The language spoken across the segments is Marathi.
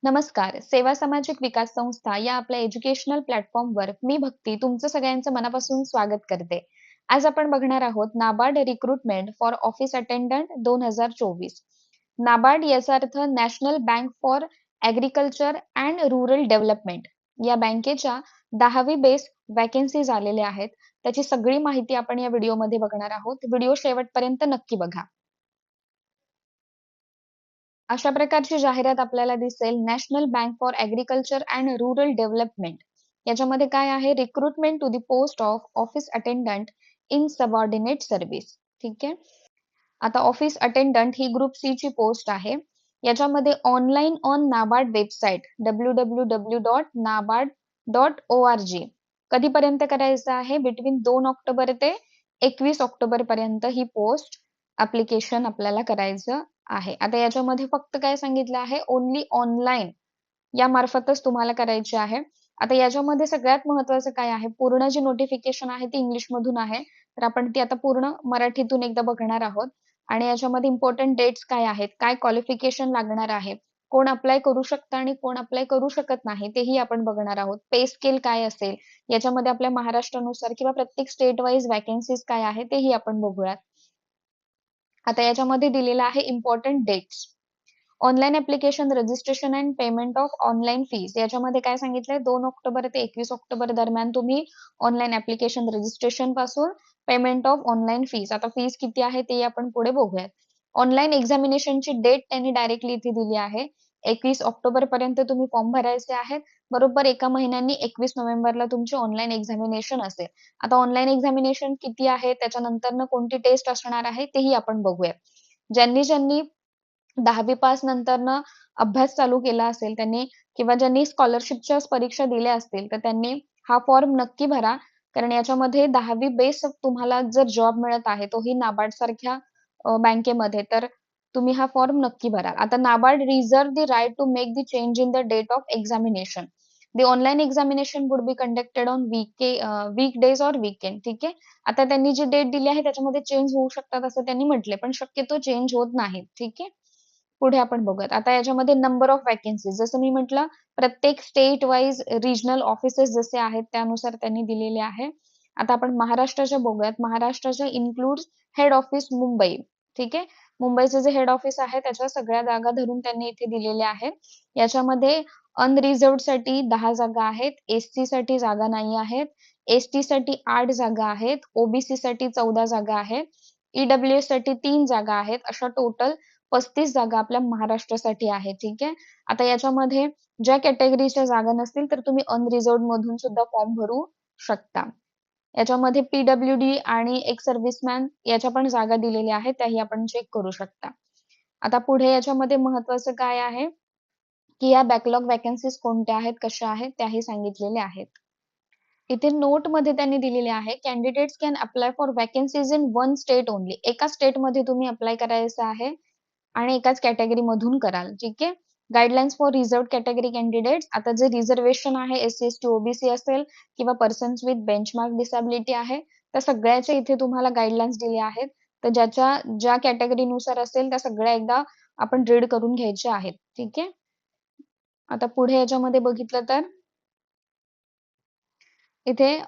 नमस्कार. सेवा सामाजिक विकास संस्था या आपल्या एज्युकेशनल प्लॅटफॉर्मवर मी भक्ती तुमचं सगळ्यांचं मनापासून स्वागत करते. आज आपण बघणार आहोत NABARD recruitment for office attendant 2024. NABARD याचा अर्थ national bank for agriculture and rural development. या बँकेच्या 10वी बेस वॅकन्सीज आलेल्या आहेत. त्याची सगळी माहिती आपण या व्हिडिओमध्ये बघणार आहोत. व्हिडिओ शेवटपर्यंत नक्की बघा. अशा प्रकारची जाहिरात आपल्याला दिसेल national bank for agriculture and rural development. याच्यामध्ये काय आहे? Recruitment to the post of office attendant in subordinate service. ठीक आहे. आता ऑफिस अटेंडंट ही ग्रुप सी ची पोस्ट आहे. याच्यामध्ये online on NABARD website www.nabard.org कधीपर्यंत करायचं आहे? बिटवीन 2 ऑक्टोबर ते 21 ऑक्टोबर पर्यंत ही पोस्ट ऍप्लिकेशन आपल्याला करायचं आहे. आता याच्यामध्ये फक्त काय सांगितलं आहे? ओन्ली ऑनलाईन या मार्फतच तुम्हाला करायची आहे. आता याच्यामध्ये सगळ्यात महत्वाचं काय आहे? पूर्ण जी नोटिफिकेशन आहे ती इंग्लिश मधून आहे. तर आपण ती आता पूर्ण मराठीतून एकदा बघणार आहोत. आणि याच्यामध्ये इम्पॉर्टंट डेट्स काय आहेत? काय क्वालिफिकेशन लागणार आहे? कोण अप्लाय करू शकतं आणि कोण अप्लाय करू शकत नाही तेही आपण बघणार आहोत. पे स्केल काय असेल? याच्यामध्ये आपल्या महाराष्ट्रानुसार किंवा प्रत्येक स्टेट वाईज वॅकन्सीज काय आहे तेही आपण बघूयात. आता याच्यामध्ये दिलेलं आहे important dates. Online application registration and payment of online fees. याच्यामध्ये काय सांगितलंय? 2 ऑक्टोबर ते 21 ऑक्टोबर दरम्यान तुम्ही ऑनलाईन ऍप्लिकेशन रजिस्ट्रेशन पासून पेमेंट ऑफ ऑनलाईन फीज. आता फीज किती आहे ते आपण पुढे बघूयात. ऑनलाईन एक्झामिनेशनची डेट त्यांनी डायरेक्टली इथे दिली आहे. 21 ऑक्टोबर पर्यंत तुम्ही फॉर्म भरायचे आहेत. बरोबर एका महिन्यानी 21 नोव्हेंबरला तुमची ऑनलाईन एक्झामिनेशन असेल. आता ऑनलाईन एक्झामिनेशन किती आहे? त्याच्यानंतर कोणती टेस्ट असणार आहे तेही आपण बघूयात. ज्यांनी 10वी पास नंतरनं अभ्यास चालू केला असेल त्यांनी किंवा ज्यांनी स्कॉलरशिपच्या परीक्षा दिल्या असतील तर त्यांनी हा फॉर्म नक्की भरा. कारण याच्यामध्ये 10वी बेस तुम्हाला जर जॉब मिळत आहे तोही नाबार्ड सारख्या बँकेमध्ये तर तुम्ही हा फॉर्म नक्की भरा. आता NABARD reserve the right to make the change in the date of examination. The online examination would be conducted on week days or weekend. ठीक आहे. आता त्यांनी जी डेट दिली आहे त्याच्यामध्ये चेंज होऊ शकतात असं त्यांनी म्हटले पण शक्यतो चेंज होत नाही. ठीक आहे. पुढे आपण बघूयात. आता याच्यामध्ये नंबर ऑफ वॅकन्सीज जसं मी म्हटलं प्रत्येक स्टेट वाईज रिजनल ऑफिसेस जसे आहेत त्यानुसार त्यांनी दिलेले आहे. आता आपण महाराष्ट्राच्या बघूयात. महाराष्ट्राच्या इन्क्लूड हेड ऑफिस मुंबई. ठीक आहे. मुंबईचे जे हेड ऑफिस आहे त्याच्या सगळ्या जागा धरून त्यांनी इथे दिलेल्या आहेत. याच्यामध्ये अनरिझर्वड साठी 10 जागा आहेत. एससी साठी जागा नाही आहेत. एसटी साठी 8 जागा आहेत. ओबीसी साठी 14 जागा आहेत. ईडब्ल्यूएस साठी 3 जागा आहेत. अशा टोटल 35 जागा आपल्या महाराष्ट्रासाठी आहे. ठीक आहे. आता याच्यामध्ये ज्या कॅटेगरीच्या जागा नसतील तर तुम्ही अनरिझर्वड मधून सुद्धा फॉर्म भरू शकता. याच्यामध्ये पीडब्ल्यूडी आणि एक्स सर्व्हिसमॅन याच्या पण जागा दिलेल्या आहेत त्याही आपण चेक करू शकता. आता पुढे याच्यामध्ये महत्वाचं काय आहे की या बॅकलॉग वॅकन्सीज कोणत्या आहेत, कशा आहेत त्याही सांगितलेले आहेत. इथे नोट मध्ये त्यांनी दिलेले आहे candidates can apply for vacancies in one state only. एका स्टेट मध्ये तुम्ही अप्लाय करायचं आहे आणि एकाच कॅटेगरी मधून कराल. ठीक आहे. Guidelines for reserved category candidates. आता जे रिझर्वेशन आहे एससी एसटी ओबीसी असेल किंवा पर्सन्स विथ बेंचमार्क डिसॅबिलिटी आहे त्या सगळ्याचे इथे तुम्हाला गाईडलाईन्स दिले आहेत. तर ज्या कॅटेगरीनुसार असेल त्या सगळ्या एकदा आपण रीड करून घ्यायच्या आहेत. ठीक आहे. आता पुढे याच्यामध्ये बघितलं तर इथे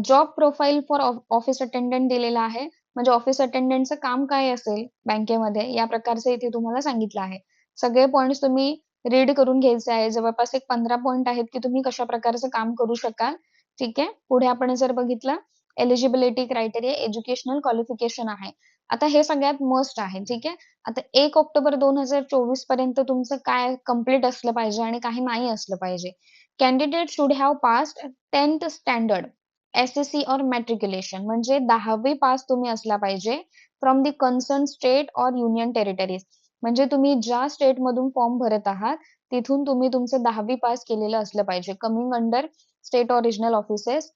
job profile for office attendant दिलेला आहे. म्हणजे ऑफिस अटेंडंटचं काम काय असेल बँकेमध्ये या प्रकारचं इथे तुम्हाला सांगितलं आहे. सगळे पॉइंट्स तुम्ही रीड करून घ्यायचे आहे. जवळपास एक 15 पॉइंट आहेत की तुम्ही कशा प्रकारचं काम करू शकाल. ठीक आहे. पुढे आपण जर बघितलं एलिजिबिलिटी क्रायटेरिया एज्युकेशनल क्वालिफिकेशन आहे. आता हे सगळ्यात मस्ट आहे. ठीक आहे. आता 1 ऑक्टोबर 2024 पर्यंत तुमचं काय कम्प्लीट असलं पाहिजे आणि काही नाही असलं पाहिजे. Candidate should have passed 10th standard SSC और मॅट्रिक्युलेशन म्हणजे 10वी पास तुम्ही असला पाहिजे फ्रॉम द कन्सर्न स्टेट और युनियन टेरिटरीज. म्हणजे तुम्ही ज्या स्टेट मधून फॉर्म भरत आहात तिथून तुम्ही तुमचं 10वी पास केलेलं असलं पाहिजे. Coming under state or regional offices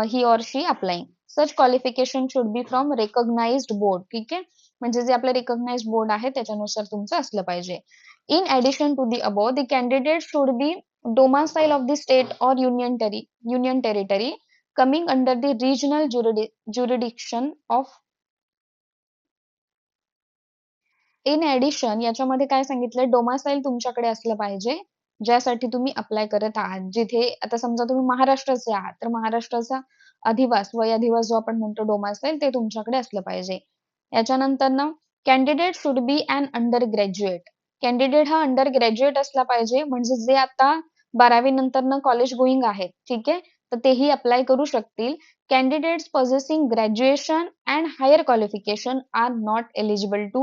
he or she applying. Such qualification should be from recognised board. ठीक आहे. म्हणजे जे आपलं रेकॉग्नाइज्ड बोर्ड आहे त्याच्यानुसार तुमचं असलं पाहिजे. In addition to the above, the candidate should be domicile of the state or union territory coming under the regional jurisdiction of. In addition याच्यामध्ये काय सांगितलंय डोमासाईल तुमच्याकडे असलं पाहिजे ज्यासाठी तुम्ही अप्लाय करत आहात. जिथे आता समजा तुम्ही महाराष्ट्राचे आहात, तर महाराष्ट्राचा वय अधिवास जो आपण म्हणतो डोमासाईल ते तुमच्याकडे असलं पाहिजे. याच्यानंतर ना candidate should be an under graduate. Candidate हा अंडर ग्रॅज्युएट असला पाहिजे, म्हणजे जे आता 12वी नंतर कॉलेज गोईंग आहेत, ठीक आहे, तर तेही अप्लाय करू शकतील. Candidates possessing graduation and higher qualification are not eligible to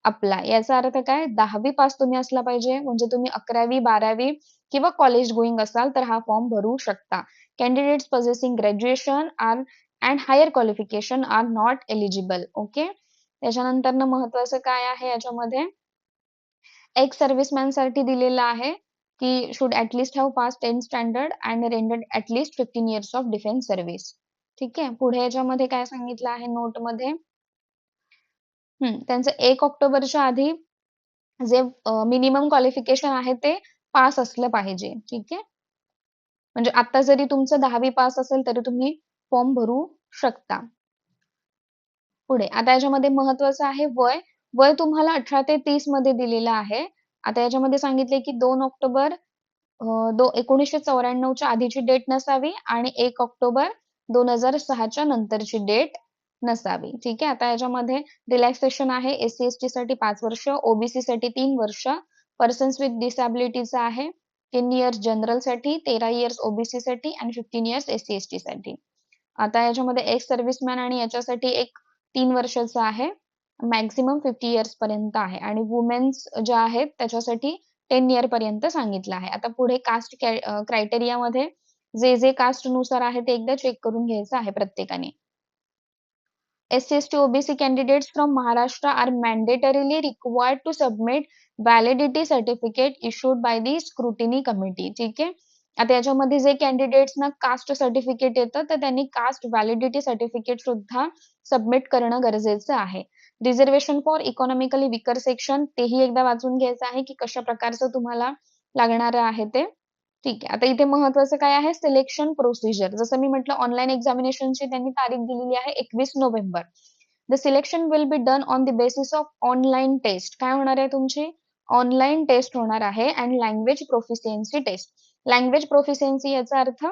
apply. याचा अर्थ काय? 10वी पास तुम्ही असला पाहिजे, म्हणजे तुम्ही 11वी 12वी किंवा कॉलेज गोईंग असाल तर हा फॉर्म भरू शकता. Candidates possessing graduation are and higher qualification are not eligible. Okay. त्याच्यानंतर महत्वाचं काय आहे याच्यामध्ये, एक्स सर्व्हिसमॅन साठी दिलेलं आहे की should at least have pass 10th standard and rendered at least 15 years of defence service. ठीक आहे. पुढे याच्यामध्ये काय सांगितलं आहे नोट मध्ये, त्यांचं 1 ऑक्टोबरच्या आधी जे मिनिमम क्वालिफिकेशन आहे ते पास असलं पाहिजे. ठीक आहे. म्हणजे आता जरी तुमचं 10वी पास असेल तरी तुम्ही फॉर्म भरू शकता. पुढे आता याच्यामध्ये महत्वाचं आहे वय. वय तुम्हाला 18 ते 30 मध्ये दिलेलं आहे. आता याच्यामध्ये सांगितले की 2 ऑक्टोबर 1994 च्या आधीची डेट नसावी आणि 1 ऑक्टोबर 2006 नंतरची डेट नसावी. ठीक आहे. आता याच्यामध्ये रिलॅक्सेशन आहे एससी एसटी साठी 5 वर्ष, ओबीसी साठी 3 वर्ष, पर्सन्स विथ डिसॅबिलिटीचा आहे 10 इयर्स जनरल साठी, 13 इयर्स ओबीसी साठी आणि 15 इयर्स एससी एसटी साठी. आता याच्यामध्ये एक्स सर्व्हिसमॅन आणि याच्यासाठी एक 3 वर्षाचा आहे, मॅक्झिमम 50 इयर्स पर्यंत आहे आणि वुमेन्स ज्या आहेत त्याच्यासाठी 10 इयर पर्यंत सांगितलं आहे. आता पुढे कास्ट क्रायटेरिया मध्ये जे जे कास्ट नुसार आहे ते एकदा चेक करून घ्यायचं आहे प्रत्येकाने. SC/ST OBC candidates from Maharashtra are mandatorily required to submit validity certificate issued by the scrutiny committee. ठीक आहे. आता याच्यामध्ये जे कॅन्डिडेट्सना कास्ट सर्टिफिकेट येतं तर त्यांनी कास्ट व्हॅलिडिटी सर्टिफिकेट सुद्धा सबमिट करणं गरजेचं आहे. Reservation for economically weaker section तेही एकदा वाचून घ्यायचं आहे की कशा प्रकारचं तुम्हाला लागणार आहे ते. ठीक आहे. आता इथे महत्वाचं काय आहे, सिलेक्शन प्रोसिजर. जसं मी म्हटलं ऑनलाईन एक्झामिनेशनची त्यांनी तारीख दिलेली आहे 21 November. The selection will be done on the basis of online test. काय होणार आहे तुमची ऑनलाईन टेस्ट होणार आहे and language proficiency test. Language proficiency याचा अर्थ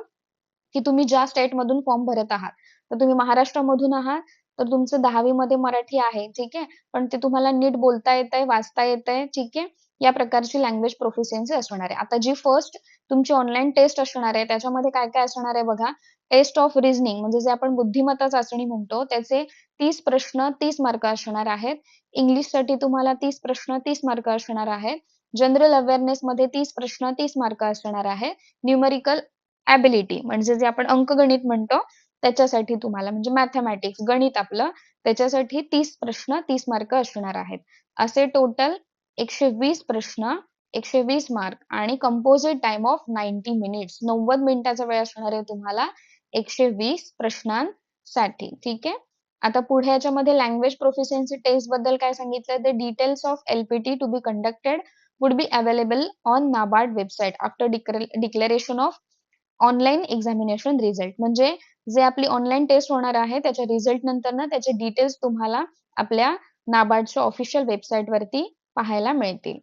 की तुम्ही ज्या स्टेट मधून फॉर्म भरत आहात, तर तुम्ही महाराष्ट्रामधून आहात तर तुमचं 10वी मध्ये मराठी आहे, ठीक आहे, पण ते तुम्हाला नीट बोलता येतंय, वाचता येतंय, ठीक आहे, या प्रकारची लँग्वेज प्रोफिशियन्सी असणार आहे. आता जी फर्स्ट तुमची ऑनलाईन टेस्ट असणार आहे त्याच्यामध्ये काय काय असणार आहे बघा, टेस्ट ऑफ रिझनिंग म्हणजे जे आपण बुद्धिमत्ता चाचणी म्हणतो त्याचे 30 प्रश्न 30 मार्क असणार आहेत. इंग्लिश साठी तुम्हाला 30 प्रश्न 30 मार्क असणार आहेत. जनरल अवेअरनेस मध्ये 30 प्रश्न 30 मार्क असणार आहेत. न्यूमेरिकल ॲबिलिटी म्हणजे जे आपण अंकगणित म्हणतो त्याच्यासाठी तुम्हाला म्हणजे मॅथमॅटिक्स गणित आपलं त्याच्यासाठी 30 प्रश्न 30 मार्क असणार आहेत. असे टोटल 120 प्रश्न 120 मार्क आणि कंपोजिट टाइम ऑफ 90 मिनिट्स 90 मिनिटाचा वेळ असणार आहे तुम्हाला 120 प्रश्नांसाठी. ठीक आहे. आता पुढे याच्यामध्ये लँग्वेज प्रोफिशियन्सी टेस्ट बद्दल काय सांगितलं, the details of LPT to be conducted would be available on NABARD website after declaration of online examination result. म्हणजे जे आपली ऑनलाईन टेस्ट होणार आहे त्याच्या रिझल्ट नंतर ना त्याचे डिटेल्स तुम्हाला आपल्या नाबार्डच्या ऑफिशियल वेबसाईट वरती पाहायला मिळतील.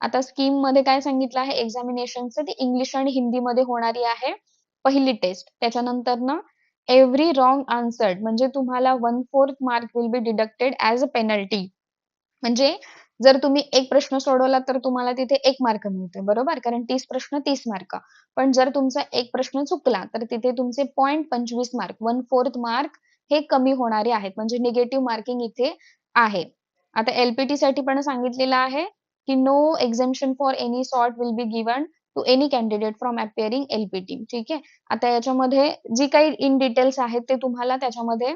आता स्कीम मध्ये काय सांगितलं आहे एक्झामिनेशनचं, ती इंग्लिश आणि हिंदी मध्ये होणारी आहे पहिली टेस्ट. त्याच्यानंतर ना एव्हरी रॉंग आन्सर्ड म्हणजे तुम्हाला 1/4 mark will be deducted as a penalty. म्हणजे जर तुम्ही एक प्रश्न सोडवला तर तुम्हाला तिथे 1 मार्क मिळते, बरोबर, कारण 30 प्रश्न 30 मार्क. पण जर तुमचा एक प्रश्न चुकला तर तिथे तुमचे 0.25 मार्क 1/4 मार्क हे कमी होणारे आहेत, म्हणजे निगेटिव्ह मार्किंग इथे आहे. आता एलपीटी साठी पण सांगितलेलं आहे की no exemption for any sort will be given to any candidate from appearing LPT. ठीक आहे. आता याच्यामध्ये जी काही इन डिटेल्स आहेत ते तुम्हाला त्याच्यामध्ये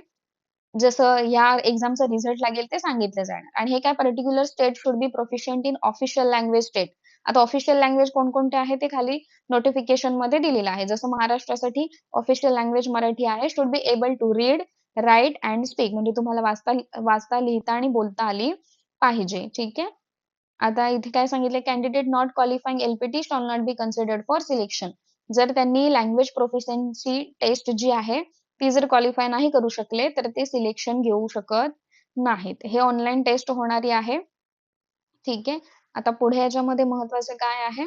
जसं या एक्झामचा रिझल्ट लागेल ते सांगितलं जाणार. आणि हे काय particular state should be proficient in official language state. आता ऑफिशियल लँग्वेज कोणकोणते आहे ते खाली नोटिफिकेशन मध्ये दिलेलं आहे. जसं महाराष्ट्रासाठी ऑफिशियल लँग्वेज मराठी आहे. Should be able to read write and speak म्हणजे तुम्हाला वाचता लिहिता आणि बोलता आली पाहिजे. ठीक आहे. आता इथे काय सांगितलं, candidate not qualifying LPT shawl not be considered for selection. जर त्यांनी लँग्वेज प्रोफिशियन्सी टेस्ट जी आहे ती जर क्वालिफाय नाही करू शकले तर ते सिलेक्शन घेऊ शकत नाहीत. हे ऑनलाईन टेस्ट होणारी आहे. ठीक आहे. आता पुढे याच्यामध्ये महत्वाचं काय आहे,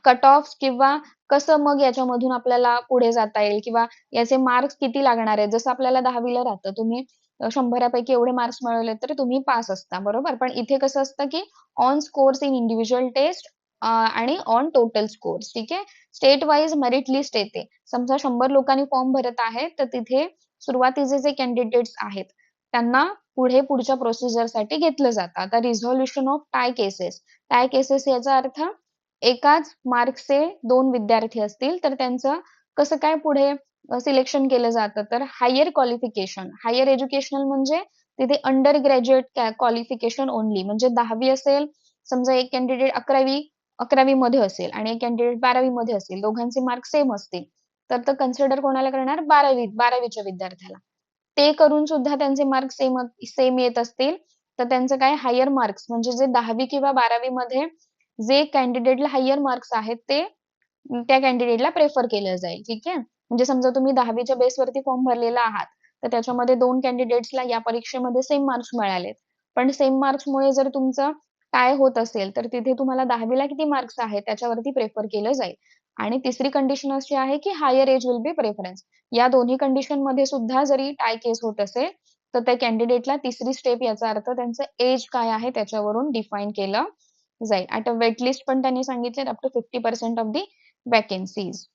कट ऑफ किंवा कसं मग याच्यामधून आपल्याला पुढे जाता येईल किंवा याचे मार्क्स किती लागणार आहेत. जसं आपल्याला 10वीला राहतं, तुम्ही 100पैकी एवढे मार्क्स मिळवले तर तुम्ही पास असता, बरोबर. पण इथे कसं असतं की on scores in individual test आणि ऑन टोटल स्कोर्स. ठीक आहे. स्टेट वाईज मेरिट लिस्ट येते. समजा 100 लोकांनी फॉर्म भरत आहेत तर तिथे सुरुवातीचे जे कॅन्डिडेट्स आहेत त्यांना पुढच्या प्रोसिजरसाठी घेतलं जातं. आता रिझॉल्युशन ऑफ टाय केसेस याचा अर्थ एकाच मार्क्सचे 2 विद्यार्थी असतील तर त्यांचं कसं काय पुढे सिलेक्शन केलं जातं, तर हायर एज्युकेशनल म्हणजे तिथे अंडर ग्रॅज्युएट क्वालिफिकेशन ओनली, म्हणजे 10वी असेल, समजा एक कॅन्डिडेट 11वी मध्ये असेल आणि एक कॅन्डिडेट 12वी मध्ये असेल, दोघांचे मार्क सेम असतील तर तो कन्सिडर कोणाला करणार, 12वीच्या विद्यार्थ्याला. ते करून सुद्धा त्यांचे मार्क्स सेम येत असतील तर त्यांचं काय हायर मार्क्स म्हणजे जे 10वी किंवा 12वी मध्ये जे कॅन्डिडेटला हायर मार्क्स आहेत ते त्या कॅन्डिडेटला प्रेफर केलं जाईल. ठीक आहे. म्हणजे समजा तुम्ही 10वीच्या बेसवरती फॉर्म भरलेला आहात तर त्याच्यामध्ये 2 कॅन्डिडेट्सला या परीक्षेमध्ये सेम मार्क्स मिळालेत, पण सेम मार्क्समुळे जर तुमचं टाय होत असेल तर तिथे तुम्हाला 10वीला किती मार्क्स आहेत त्याच्यावरती प्रेफर केलं जाईल. आणि तिसरी कंडिशन अशी आहे की higher age will be preference. या दोन्ही कंडिशन मध्ये सुद्धा जरी टाय केस होत असेल तर त्या कॅन्डिडेटला तिसरी स्टेप याचा अर्थ त्यांचं एज काय आहे त्याच्यावरून डिफाईन केलं जाईल. आता वेट लिस्ट पण त्यांनी सांगितले up to 50% of the vacancies.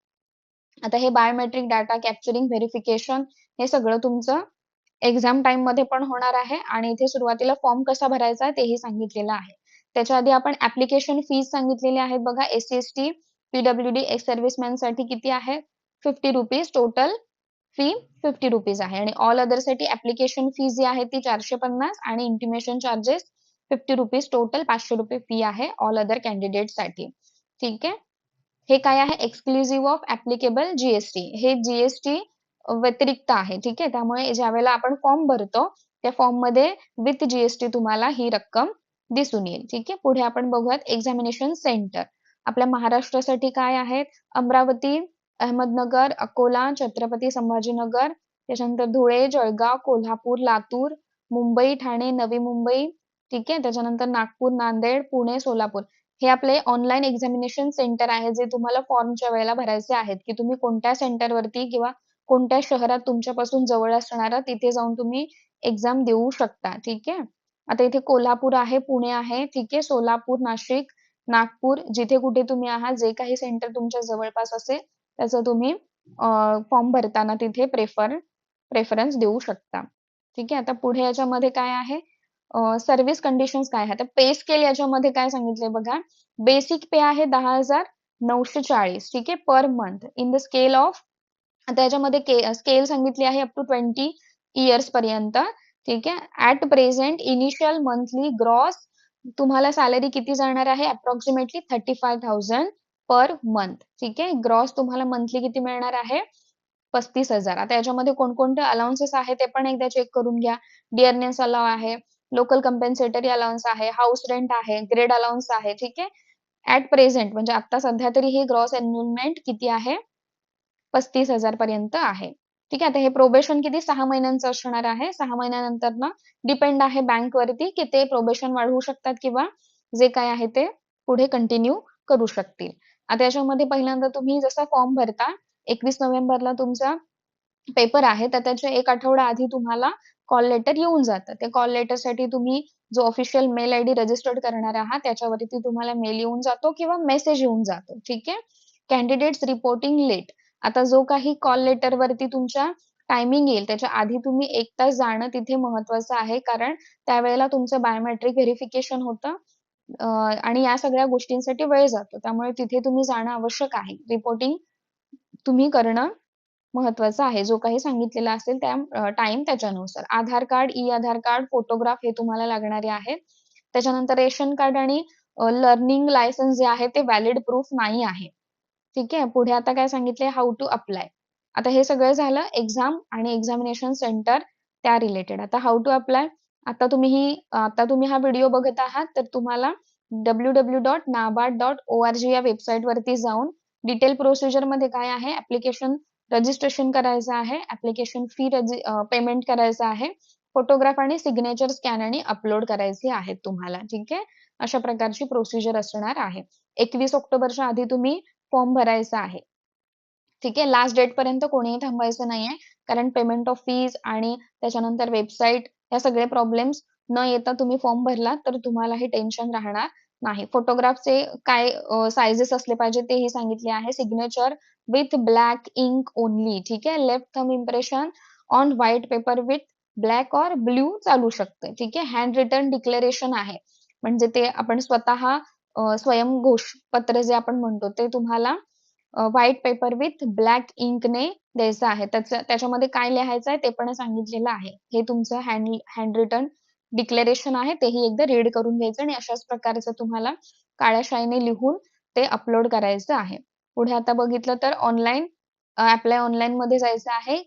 आता हे बायोमेट्रिक डाटा कॅप्चरिंग व्हेरिफिकेशन हे सगळं तुमचं एक्झाम टाइम मध्ये पण होणार आहे आणि इथे सुरुवातीला फॉर्म कसा भरायचा तेही सांगितलेलं आहे. त्याच्या आधी आपण ऍप्लिकेशन फीज सांगितलेली आहेत बघा. SC/ST PWD एक्स सर्व्हिसमॅन साठी किती आहे, 50 रुपीज टोटल फी 50 रुपीज आहे. आणि ऑल अदर साठी ऍप्लिकेशन फी जी आहे ती 450 आणि इंटिमेशन चार्जेस 50 रुपीज टोटल 500 रुपये फी आहे ऑल अदर कॅन्डिडेट साठी. ठीक आहे. हे काय आहे, एक्सक्लुझिव्ह ऑफ ऍप्लिकेबल GST. हे GST व्यतिरिक्त आहे. ठीक आहे. त्यामुळे ज्यावेळेला आपण फॉर्म भरतो त्या फॉर्म मध्ये विथ GST तुम्हाला ही रक्कम दिसून येईल. ठीक आहे. पुढे आपण बघूयात एक्झामिनेशन सेंटर. आपल्या महाराष्ट्रासाठी काय आहेत, अमरावती, अहमदनगर, अकोला, छत्रपती संभाजीनगर, त्याच्यानंतर धुळे, जळगाव, कोल्हापूर, लातूर, मुंबई, ठाणे, नवी मुंबई. ठीक आहे. त्याच्यानंतर नागपूर, नांदेड, पुणे, सोलापूर. हे आपले ऑनलाईन एक्झामिनेशन सेंटर आहे जे तुम्हाला फॉर्मच्या वेळेला भरायचे आहेत की तुम्ही कोणत्या सेंटरवरती किंवा कोणत्या शहरात तुमच्यापासून जवळ असणारं तिथे जाऊन तुम्ही एक्झाम देऊ शकता. ठीक आहे. आता इथे कोल्हापूर आहे, पुणे आहे, ठीक आहे, सोलापूर, नाशिक, नागपूर, जिथे कुठे तुम्ही आहात जे काही सेंटर तुमच्या जवळपास असेल त्याचं तुम्ही फॉर्म भरताना तिथे प्रेफरन्स देऊ शकता. ठीक आहे. आता पुढे याच्यामध्ये काय आहे, सर्व्हिस कंडिशन्स काय आहे. आता पे स्केल याच्यामध्ये काय सांगितलंय बघा. बेसिक पे आहे 10,940. ठीक आहे, per month in the scale of. आता याच्यामध्ये स्केल सांगितली आहे अप टू 20 इयर्स पर्यंत. ठीक आहे. At present initial monthly gross तुम्हाला सॅलरी किती जाणार आहे, अप्रॉक्सिमेटली 35,000 पर मंथ. ठीक आहे. ग्रॉस तुम्हाला मंथली किती मिळणार आहे, 35,000. आता याच्यामध्ये कोणकोणते अलाउन्सेस आहे ते पण एकदा चेक करून घ्या. डिअरनेस अलाव आहे, लोकल कंपेन्सेटरी अलाउन्स आहे, हाऊस रेंट आहे, ग्रेड अलाउन्स आहे. ठीक आहे. ऍट प्रेझेंट म्हणजे आता सध्या तरी ही ग्रॉस एन्युअलमेंट किती आहे, 35,000 पर्यंत आहे. ठीक आहे. आता हे प्रोबेशन किती 6 महिन्यांचं असणार आहे. 6 महिन्यानंतर ना डिपेंड आहे बँक वरती की ते प्रोबेशन वाढवू शकतात किंवा जे काय आहे ते पुढे कंटिन्यू करू शकतील. आता याच्यामध्ये पहिल्यांदा तुम्ही जसा फॉर्म भरता 21 नोव्हेंबरला तुमचा पेपर आहे तर त्याच्या एक आठवडा आधी तुम्हाला कॉल लेटर येऊन जातं. त्या कॉल लेटर साठी तुम्ही जो ऑफिशियल मेल आयडी रजिस्टर्ड करणार आहात त्याच्यावरती तुम्हाला मेल येऊन जातो किंवा मेसेज येऊन जातो. ठीक आहे. Candidates reporting late. आता जो काही कॉल लेटर वरती तुमच्या टायमिंग येईल त्याच्या आधी तुम्ही 1 तास जाणं तिथे महत्वाचं आहे, कारण त्यावेळेला तुमचं बायोमेट्रिक व्हेरिफिकेशन होतं आणि या सगळ्या गोष्टींसाठी वेळ जातो. त्यामुळे तिथे तुम्ही जाणं आवश्यक आहे. रिपोर्टिंग तुम्ही करणं महत्वाचं आहे. जो काही सांगितलेला असेल त्या टाइम त्याच्यानुसार. आधार कार्ड, आधार कार्ड, फोटोग्राफ हे तुम्हाला लागणारे आहेत. त्याच्यानंतर रेशन कार्ड आणि लर्निंग लायसन्स जे आहे ते व्हॅलिड प्रूफ नाही आहे. ठीक आहे. पुढे आता काय सांगितलंय, हाऊ टू अप्लाय. आता हे सगळं झालं एक्झाम आणि एक्झामिनेशन सेंटर त्या रिलेटेड. आता हाऊ टू अप्लाय. आता तुम्ही हा व्हिडिओ बघत आहात तर तुम्हाला www.nabard.org या वेबसाईट वरती जाऊन डिटेल प्रोसिजर मध्ये काय आहे, ऍप्लिकेशन रजिस्ट्रेशन करायचं आहे, ऍप्लिकेशन फी पेमेंट करायचं आहे फोटोग्राफ आणि सिग्नेचर स्कॅन आणि अपलोड करायचे आहेत तुम्हाला. ठीक आहे. अशा प्रकारची प्रोसिजर असणार आहे. 21 ऑक्टोबरच्या आधी तुम्ही फॉर्म भरायचा आहे. ठीक आहे. लास्ट डेट पर्यंत कोणीही थांबायचं नाहीये. कारण पेमेंट ऑफ फीज आणि त्याच्यानंतर वेबसाईट या सगळे प्रॉब्लेम्स न येता तुम्ही फॉर्म भरला तर तुम्हाला हे टेन्शन राहणार नाही. फोटोग्राफचे काय साइजेस असले पाहिजे तेही सांगितले आहे. Signature with black ink only. ठीक आहे. Left thumb impression on white paper with black or blue चालू शकते. ठीक आहे. हँड रिटन डिक्लेरेशन आहे. म्हणजे ते आपण स्वतः स्वयंघोष पत्र जे आपण म्हणतो ते तुम्हाला व्हाईट पेपर विथ ब्लॅक इंकने द्यायचं आहे. त्याच्यामध्ये काय लिहायचं आहे ते पण सांगितलेलं आहे. हे तुमचं हँड रिटन डिक्लेरेशन आहे. तेही एकदा रीड करून घ्यायचं आणि अशाच प्रकारचं तुम्हाला काळ्या शाईने लिहून ते अपलोड करायचं आहे. पुढे आता बघितलं तर ऑनलाईन अप्लाय ऑनलाईन मध्ये जायचं आहे.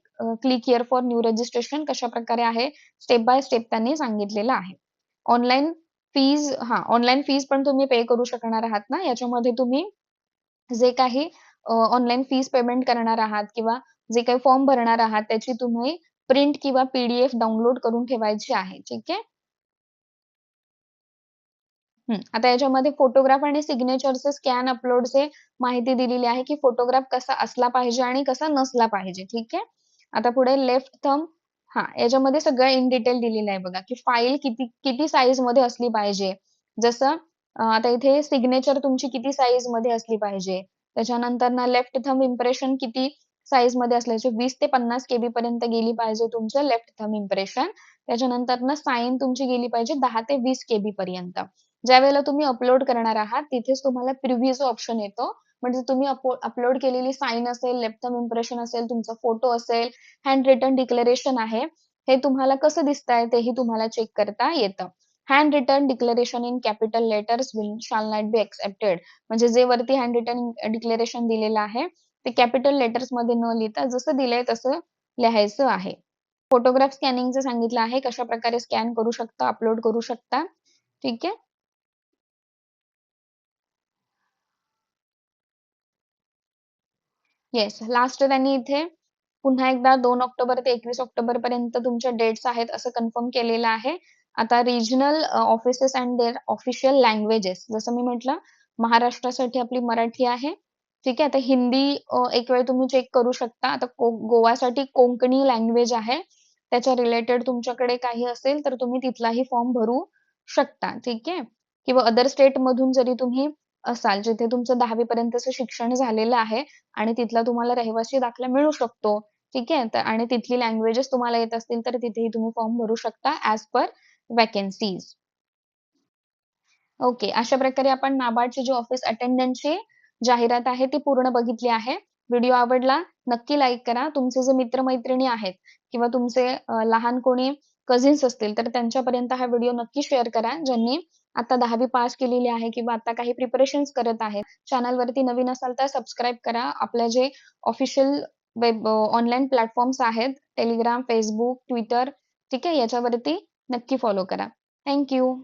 Click here for new registration कशा प्रकारे आहे स्टेप बाय स्टेप त्यांनी सांगितलेलं आहे. ऑनलाईन ऑनलाईन फीज पण तुम्ही पे करू शकणार आहात ना. याच्यामध्ये तुम्ही जे काही ऑनलाईन फीस पेमेंट करणार आहात किंवा जे काही फॉर्म भरणार आहात त्याची तुम्ही प्रिंट किंवा पीडीएफ डाउनलोड करून ठेवायची आहे. ठीक आहे. आता याच्यामध्ये फोटोग्राफ आणि सिग्नेचरचे स्कॅन अपलोडचे माहिती दिलेली आहे, की फोटोग्राफ कसा असला पाहिजे आणि कसा नसला पाहिजे. ठीक आहे. आता पुढे लेफ्ट थंब याच्यामध्ये सगळं इन डिटेल दिलेलं आहे बघा, की फाईल किती किती साईज मध्ये असली पाहिजे. जसं आता इथे सिग्नेचर तुमची किती साईज मध्ये असली पाहिजे. त्याच्यानंतर ना लेफ्ट थंब इम्प्रेशन किती साईज मध्ये असल्याचे 20 ते 50 केबी पर्यंत गेली पाहिजे तुमचं लेफ्ट थंब इम्प्रेशन. त्याच्यानंतर ना साईन तुमची गेली पाहिजे 10 ते 20 केबी पर्यंत. ज्यावेळेला तुम्ही अपलोड करणार आहात तिथेच तुम्हाला प्रिव्ह्यूचा ऑप्शन येतो. म्हणजे तुम्ही अपलोड केलेली साइन असेल, लेफ्ट थंब इम्प्रेशन असेल, तुमचा फोटो असेल, हँड रिटन डिक्लेरेशन आहे, हे तुम्हाला कसं दिसतंय तेही तुम्हाला चेक करता येतं. Hand written declaration in capital letters shall not be accepted. म्हणजे जे वरती हँड रिटन डिक्लेरेशन दिलेलं आहे ते कॅपिटल लेटर्स मध्ये न लिहिता जसं दिलंय तसं लिहायचं आहे. फोटोग्राफ स्कॅनिंगचं सांगितलं आहे, कशा प्रकारे स्कॅन करू शकता, अपलोड करू शकता. ठीक आहे. येस. लास्ट त्यांनी इथे पुन्हा एकदा 2 ऑक्टोबर ते 21 ऑक्टोबर पर्यंत तुमच्या डेट्स आहेत असं कन्फर्म केलेलं आहे. आता regional offices and their official languages जसं मी म्हटलं महाराष्ट्रासाठी आपली मराठी आहे. ठीक आहे. आता हिंदी एक वेळ तुम्ही चेक करू शकता. आता गोवासाठी कोंकणी लँग्वेज आहे. त्याच्या रिलेटेड तुमच्याकडे काही असेल तर तुम्ही तिथलाही फॉर्म भरू शकता. ठीक आहे. किंवा अदर स्टेट मधून जरी तुम्ही असाल जिथे तुमचं 10वी पर्यंतचं शिक्षण झालेलं आहे आणि तिथला तुम्हाला रहिवासी दाखला मिळू शकतो. ठीक आहे. आणि तिथली लँग्वेजेस तुम्हाला येत असतील तर तिथेही तुम्ही फॉर्म भरू शकता ॲज पर वॅकन्सीज. ओके. अशा प्रकारे आपण नाबार्डची जी ऑफिस अटेंडंटची जाहिरात आहे ती पूर्ण बघितली आहे. व्हिडिओ आवडला नक्की लाईक करा. तुमचे जे मित्र-मैत्रिणी आहेत किंवा तुमचे लहान कोणी कझिन्स असतील तर त्यांच्यापर्यंत हा व्हिडिओ नक्की शेअर करा. ज्यांनी आता 10वी पास केलेली आहे किंवा आता काही प्रिपरेशन्स करत आहेत. चॅनलवरती नवीन असाल तर सबस्क्राईब करा. आपल्या जे ऑफिशियल ऑनलाईन प्लॅटफॉर्म्स आहेत Telegram, Facebook, Twitter ठीक आहे याच्यावरती नक्की फॉलो करा. Thank you.